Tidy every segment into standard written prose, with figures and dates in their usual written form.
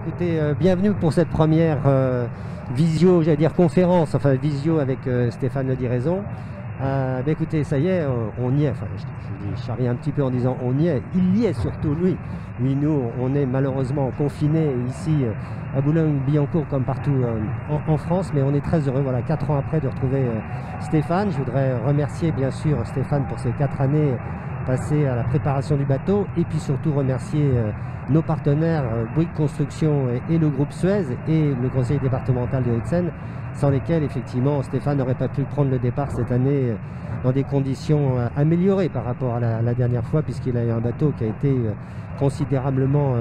écoutez, bienvenue pour cette première visio, j'allais dire conférence, enfin visio avec Stéphane Le Diraison. Écoutez, ça y est, on y est. Enfin, je charrie un petit peu en disant on y est. Il y est surtout, lui. Oui, nous, on est malheureusement confinés ici à Boulogne-Billancourt comme partout en France, mais on est très heureux, voilà, 4 ans après, de retrouver Stéphane. Je voudrais remercier bien sûr Stéphane pour ces 4 années passées à la préparation du bateau, et puis surtout remercier nos partenaires Bouygues Construction et le groupe Suez et le conseil départemental de Hauts-de-Seine, sans lesquels effectivement Stéphane n'aurait pas pu prendre le départ cette année dans des conditions améliorées par rapport à la dernière fois, puisqu'il a eu un bateau qui a été considérablement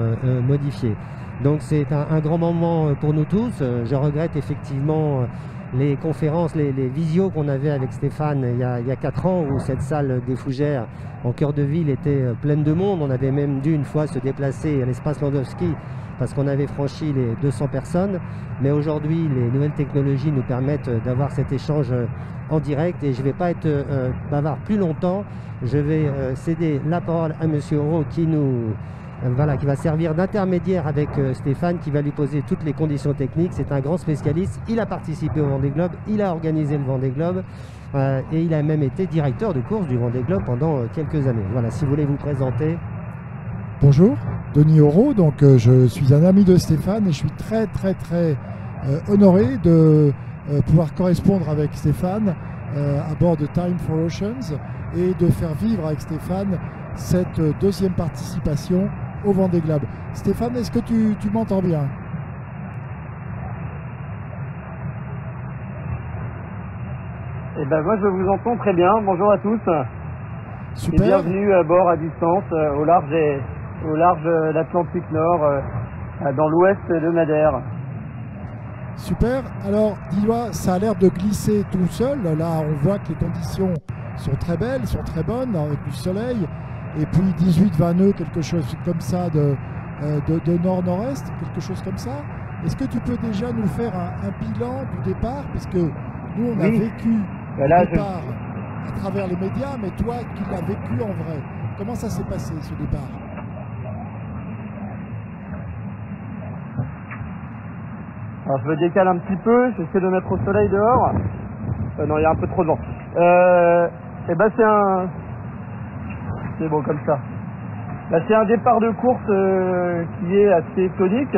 modifié. Donc c'est un grand moment pour nous tous. Je regrette effectivement les conférences, les visios qu'on avait avec Stéphane il y a 4 ans, où cette salle des Fougères en cœur de ville était pleine de monde. On avait même dû une fois se déplacer à l'espace Landowski parce qu'on avait franchi les 200 personnes. Mais aujourd'hui, les nouvelles technologies nous permettent d'avoir cet échange en direct, et je ne vais pas être bavard plus longtemps. Je vais céder la parole à Monsieur Auro qui va servir d'intermédiaire avec Stéphane, qui va lui poser toutes les conditions techniques. C'est un grand spécialiste, il a participé au Vendée Globe, il a organisé le Vendée Globe et il a même été directeur de course du Vendée Globe pendant quelques années. Voilà, si vous voulez vous présenter. Bonjour, Denis Auro, donc je suis un ami de Stéphane et je suis très honoré de pouvoir correspondre avec Stéphane à bord de Time for Oceans et de faire vivre avec Stéphane cette deuxième participation au Vendée Globe. Stéphane, est-ce que tu m'entends bien? Eh ben moi je vous entends très bien. Bonjour à tous. Super. Et bienvenue à bord à distance au large de l'Atlantique Nord, dans l'ouest de Madère. Super. Alors dis-moi, ça a l'air de glisser tout seul. Là on voit que les conditions sont très belles, sont très bonnes, avec du soleil. Et puis 18-20 nœuds, quelque chose comme ça de nord-nord-est, quelque chose comme ça. Est-ce que tu peux déjà nous faire un bilan du départ? Parce que nous, on a vécu le départ à travers les médias, mais toi qui l'as vécu en vrai, comment ça s'est passé ce départ? Alors je me décale un petit peu, j'essaie de mettre au soleil dehors. Non, il y a un peu trop de vent. Et ben c'est bon comme ça. Là, c'est un départ de course qui est assez tonique,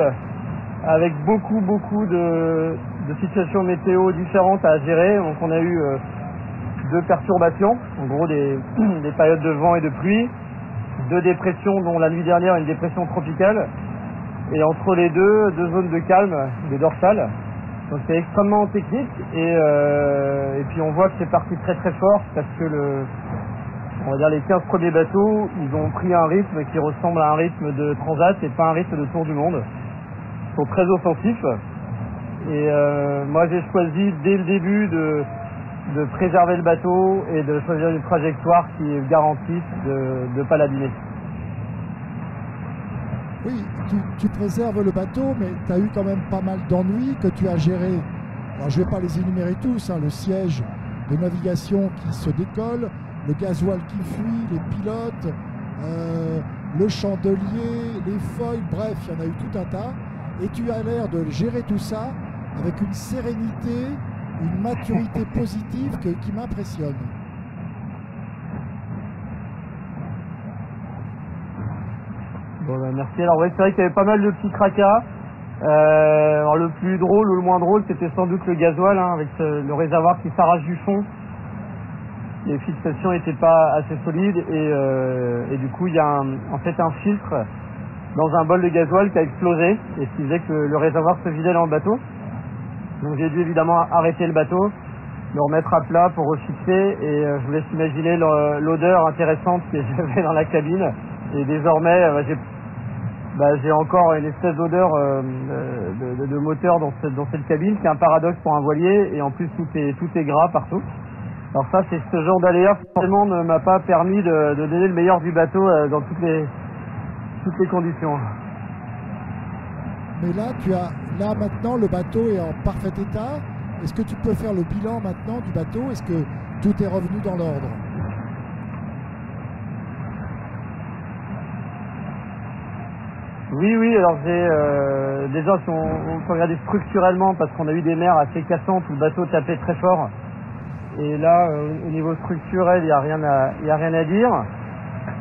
avec beaucoup de situations météo différentes à gérer. Donc on a eu 2 perturbations, en gros des périodes de vent et de pluie, 2 dépressions, dont la nuit dernière une dépression tropicale, et entre les deux zones de calme, des dorsales. Donc c'est extrêmement technique, et puis on voit que c'est parti très fort, parce que on va dire les 15 premiers bateaux, ils ont pris un rythme qui ressemble à un rythme de transat et pas un rythme de tour du monde. Ils sont très offensifs. Et moi j'ai choisi dès le début de préserver le bateau et de choisir une trajectoire qui garantisse de ne pas l'abîmer. Oui, tu préserves le bateau, mais tu as eu quand même pas mal d'ennuis que tu as gérés. Alors je ne vais pas les énumérer tous, le siège de navigation qui se décolle, le gasoil qui fuit, les pilotes, le chandelier, les foils, bref, il y en a eu tout un tas. Et tu as l'air de gérer tout ça avec une sérénité, une maturité positive qui m'impressionne. Bon, bah, merci. Alors ouais, c'est vrai qu'il y avait pas mal de petits tracas. Alors le plus drôle ou le moins drôle, c'était sans doute le gasoil, avec le réservoir qui s'arrache du fond. Les fixations n'étaient pas assez solides et du coup il y a en fait un filtre dans un bol de gasoil qui a explosé, et ce qui faisait que le réservoir se vidait dans le bateau. Donc j'ai dû évidemment arrêter le bateau, le remettre à plat pour refixer, et je vous laisse imaginer l'odeur intéressante que j'avais dans la cabine. Et désormais j'ai encore une espèce d'odeur de moteur dans cette cabine. C'est un paradoxe pour un voilier, et en plus tout est gras partout. Alors ça, c'est ce genre d'aléa forcément ne m'a pas permis de donner le meilleur du bateau dans toutes les conditions. Mais là maintenant le bateau est en parfait état. Est-ce que tu peux faire le bilan maintenant du bateau? Est-ce que tout est revenu dans l'ordre? Oui, oui, alors déjà si on peut regarder structurellement, parce qu'on a eu des mers assez cassantes où le bateau tapait très fort. Et là, au niveau structurel, il n'y a rien à dire.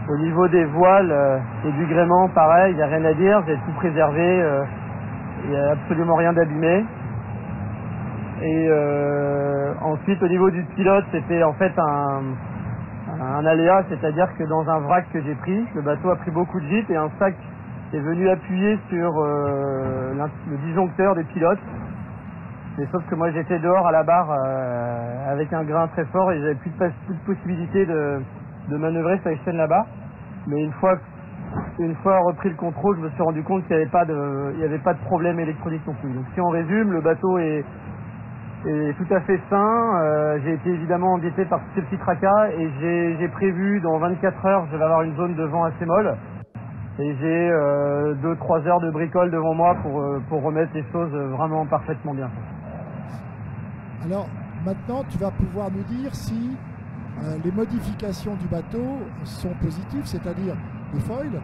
Au niveau des voiles et du gréement, pareil, il n'y a rien à dire. J'ai tout préservé, il n'y a absolument rien d'abîmé. Et ensuite, au niveau du pilote, c'était en fait un aléa, c'est-à-dire que dans un vrac que j'ai pris, le bateau a pris beaucoup de gîtes et un sac est venu appuyer sur le disjoncteur des pilotes. Mais sauf que moi j'étais dehors à la barre avec un grain très fort et j'avais plus de possibilité de manœuvrer sur les chaînes là-bas. Mais une fois repris le contrôle, je me suis rendu compte qu'il n'y avait pas de problème électronique non plus. Donc si on résume, le bateau est tout à fait sain. J'ai été évidemment embêté par tous ces petits tracas et j'ai prévu dans 24 heures, je vais avoir une zone de vent assez molle. Et j'ai 2-3 heures de bricole devant moi pour remettre les choses vraiment parfaitement bien. Alors maintenant, tu vas pouvoir nous dire si les modifications du bateau sont positives, c'est-à-dire le foil,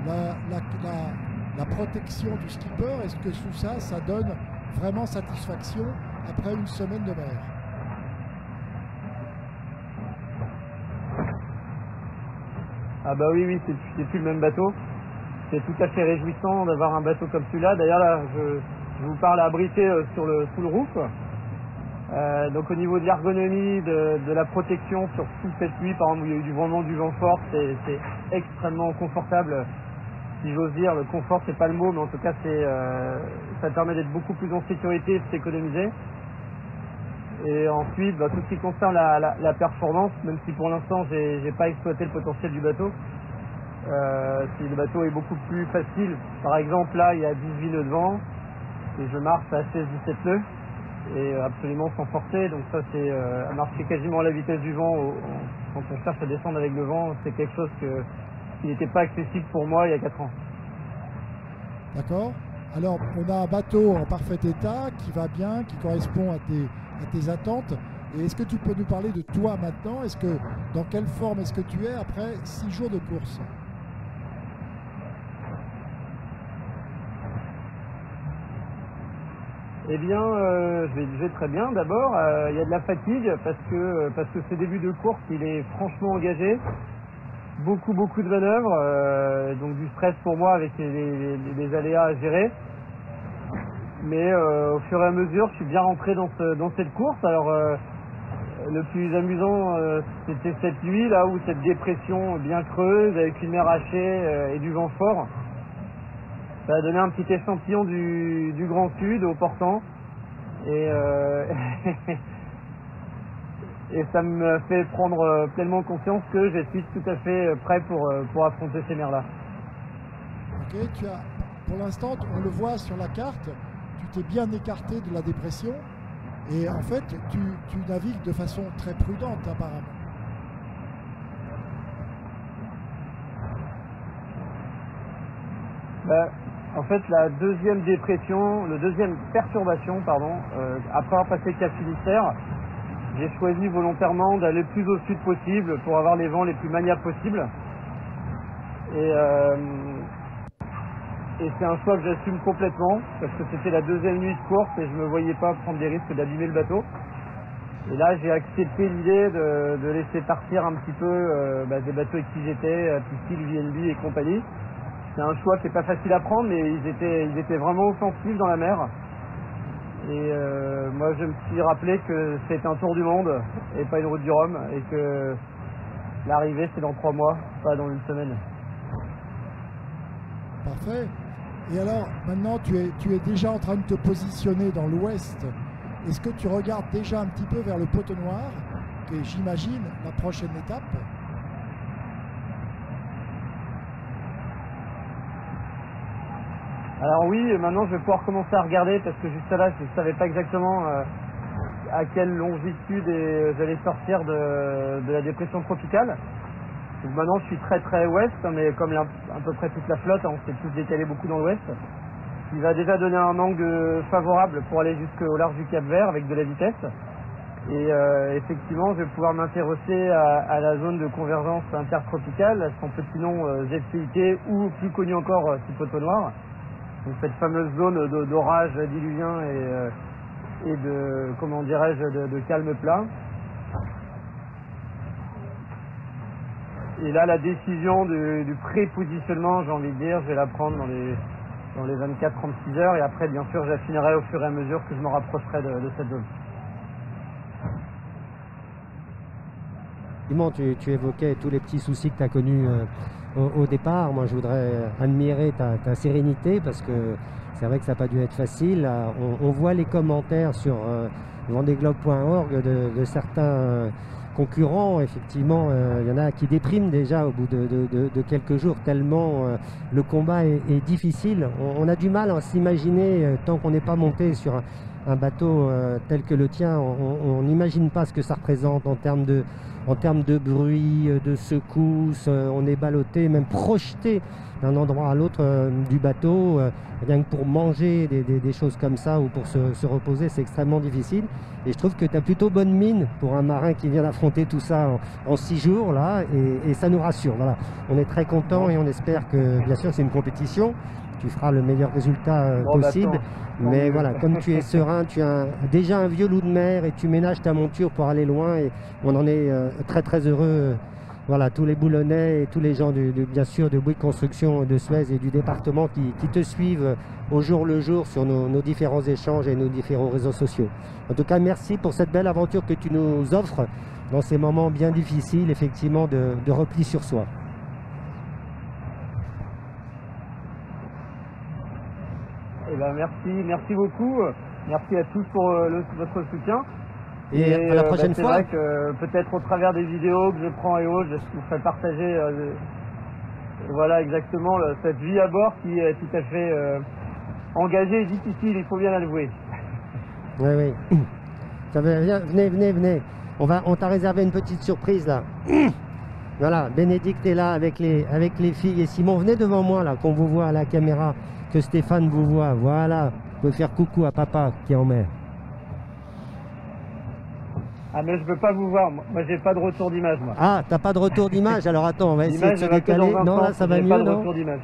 la protection du skipper. Est-ce que tout ça, ça donne vraiment satisfaction après une semaine de mer? Ah bah oui, c'est plus le même bateau. C'est tout à fait réjouissant d'avoir un bateau comme celui-là. D'ailleurs là, je vous parle abrité sous le roof. Donc au niveau de l'ergonomie, de la protection sur toute cette nuit, par exemple où il y a eu du vent fort, c'est extrêmement confortable. Si j'ose dire, le confort c'est pas le mot, mais en tout cas ça permet d'être beaucoup plus en sécurité et de s'économiser. Et ensuite, tout ce qui concerne la performance, même si pour l'instant j'ai pas exploité le potentiel du bateau, si le bateau est beaucoup plus facile. Par exemple là il y a 18 nœuds de vent et je marche à 16-17 nœuds et absolument sans forcer, donc ça c'est à marcher quasiment à la vitesse du vent quand on cherche à descendre avec le vent, c'est quelque chose qui n'était pas accessible pour moi il y a 4 ans. D'accord. Alors on a un bateau en parfait état qui va bien, qui correspond à tes attentes. Et est-ce que tu peux nous parler de toi maintenant? Dans quelle forme est-ce que tu es après 6 jours de course? Eh bien, je vais très bien. D'abord, il y a de la fatigue parce que ce début de course, il est franchement engagé. Beaucoup de manœuvres, donc du stress pour moi avec les aléas à gérer. Mais au fur et à mesure, je suis bien rentré dans cette course. Alors, le plus amusant, c'était cette nuit là où cette dépression bien creuse avec une mer hachée et du vent fort. Ça a donné un petit échantillon du Grand Sud au portant et, et ça me fait prendre pleinement conscience que je suis tout à fait prêt pour affronter ces mers-là. Ok, pour l'instant, on le voit sur la carte, tu t'es bien écarté de la dépression et en fait, tu navigues de façon très prudente apparemment. En fait, la deuxième perturbation, après avoir passé le Cap Finistère, j'ai choisi volontairement d'aller le plus au sud possible pour avoir les vents les plus maniables possibles. Et c'est un choix que j'assume complètement, parce que c'était la deuxième nuit de course et je ne me voyais pas prendre des risques d'abîmer le bateau. Et là, j'ai accepté l'idée de laisser partir un petit peu des bateaux avec qui j'étais, Pistil, VNB et compagnie. C'est un choix qui n'est pas facile à prendre, mais ils étaient vraiment offensifs dans la mer. Et moi, je me suis rappelé que c'est un tour du monde et pas une route du Rhum, et que l'arrivée, c'est dans 3 mois, pas dans une semaine. Parfait. Et alors, maintenant, tu es déjà en train de te positionner dans l'ouest. Est-ce que tu regardes déjà un petit peu vers le Poteau Noir, qui est, j'imagine, la prochaine étape? Alors oui, maintenant je vais pouvoir commencer à regarder parce que jusqu'à là je ne savais pas exactement à quelle longitude j'allais sortir de la dépression tropicale. Donc maintenant je suis très ouest, mais comme à peu près toute la flotte, on s'est tous décalé beaucoup dans l'ouest. Il va déjà donner un angle favorable pour aller jusqu'au large du Cap Vert avec de la vitesse. Et effectivement, je vais pouvoir m'intéresser à la zone de convergence intertropicale, son petit nom ZCIT, ou plus connu encore Cipoteau Noir. Donc cette fameuse zone d'orage diluvien et de, comment dirais-je, de calme plat. Et là, la décision du pré-positionnement, j'ai envie de dire, je vais la prendre dans les 24-36 heures, et après, bien sûr, j'affinerai au fur et à mesure que je me rapprocherai de cette zone. Tu évoquais tous les petits soucis que tu as connus au départ. Moi, je voudrais admirer ta sérénité, parce que c'est vrai que ça n'a pas dû être facile. On voit les commentaires sur vendeglobe.org de certains concurrents. Effectivement, il y en a qui dépriment déjà au bout de quelques jours, tellement le combat est difficile. On a du mal à s'imaginer, tant qu'on n'est pas monté sur un bateau tel que le tien, on n'imagine pas ce que ça représente en termes de bruit, de secousses. On est ballotté, même projeté d'un endroit à l'autre du bateau. Rien que pour manger des choses comme ça ou pour se reposer, c'est extrêmement difficile. Et je trouve que tu as plutôt bonne mine pour un marin qui vient d'affronter tout ça en 6 jours là, et ça nous rassure. Voilà. On est très content et on espère que, bien sûr, c'est une compétition. Tu feras le meilleur résultat possible. Mais voilà, comme tu es serein, tu as déjà un vieux loup de mer et tu ménages ta monture pour aller loin, et on en est très très heureux. Voilà, tous les Boulonnais et tous les gens bien sûr de Bouygues Construction de Suez et du département qui te suivent au jour le jour sur nos différents échanges et nos différents réseaux sociaux. En tout cas, merci pour cette belle aventure que tu nous offres dans ces moments bien difficiles, effectivement, de repli sur soi. Eh ben merci beaucoup. Merci à tous pour votre soutien. Et à la prochaine fois. C'est vrai que peut-être au travers des vidéos que je prends et autres, je vous ferai partager voilà exactement cette vie à bord qui est tout à fait engagée et difficile, il faut bien l'avouer. Oui. Venez. On t'a réservé une petite surprise là. Voilà, Bénédicte est là avec les filles, et Simon, venez devant moi là, qu'on vous voit à la caméra, que Stéphane vous voit. Voilà, vous pouvez faire coucou à papa qui est en mer. Ah mais je veux pas vous voir, moi j'ai pas de retour d'image moi. Ah, t'as pas de retour d'image, alors attends, on va essayer de se décaler. Non, là ça va mieux, non? Retour d'image.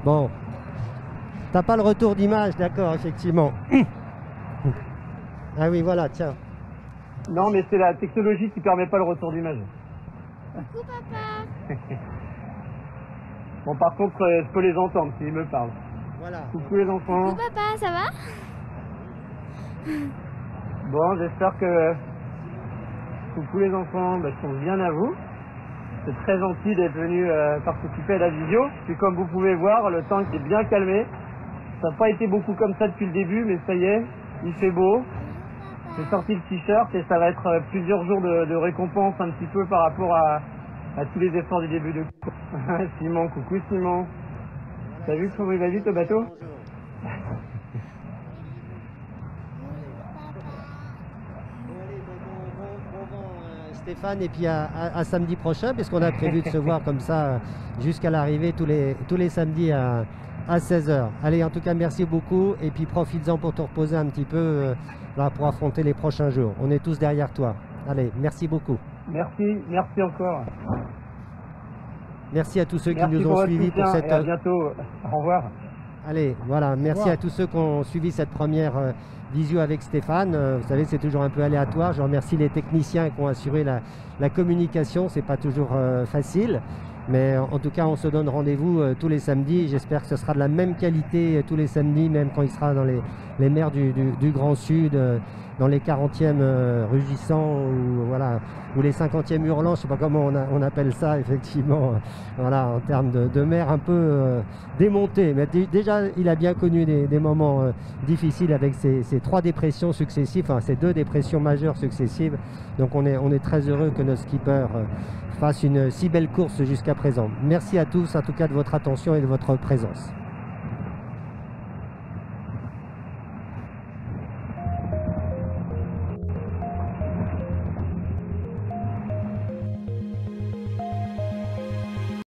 Bon, t'as pas le retour d'image, d'accord, effectivement. Ah oui, voilà, tiens. Non mais c'est la technologie qui permet pas le retour d'image. Coucou papa. Bon par contre, je peux les entendre s'ils me parlent. Voilà. Coucou les enfants. Coucou papa, ça va? Bon, j'espère que... Coucou les enfants, je pense bien à vous. C'est très gentil d'être venu participer à la visio. Puis comme vous pouvez voir, le temps est bien calmé. Ça n'a pas été beaucoup comme ça depuis le début, mais ça y est, il fait beau. J'ai sorti le t-shirt et ça va être plusieurs jours de récompense un petit peu par rapport à tous les efforts du début de course. Simon, coucou Simon. T'as vu comment il va vite au bateau? Stéphane, et puis à samedi prochain, puisqu'on a prévu de se voir comme ça jusqu'à l'arrivée tous les samedis à 16h. Allez, en tout cas, merci beaucoup, et puis profites-en pour te reposer un petit peu là, pour affronter les prochains jours. On est tous derrière toi. Allez, merci beaucoup. Merci encore. Merci à tous ceux qui nous ont suivis pour cette... Et à bientôt. Au revoir. Allez, voilà, merci à tous ceux qui ont suivi cette première visio avec Stéphane. Vous savez, c'est toujours un peu aléatoire. Je remercie les techniciens qui ont assuré la communication. C'est pas toujours facile. Mais en tout cas, on se donne rendez-vous tous les samedis. J'espère que ce sera de la même qualité tous les samedis, même quand il sera dans les mers du Grand Sud, dans les 40e rugissants ou les 50e hurlants, je ne sais pas comment on appelle ça, effectivement, voilà, en termes de mer un peu démontée. Mais déjà, il a bien connu des moments difficiles avec ces 3 dépressions successives, enfin ces 2 dépressions majeures successives. Donc on est très heureux que notre skipper fasse une si belle course jusqu'à présent. Merci à tous, en tout cas, de votre attention et de votre présence.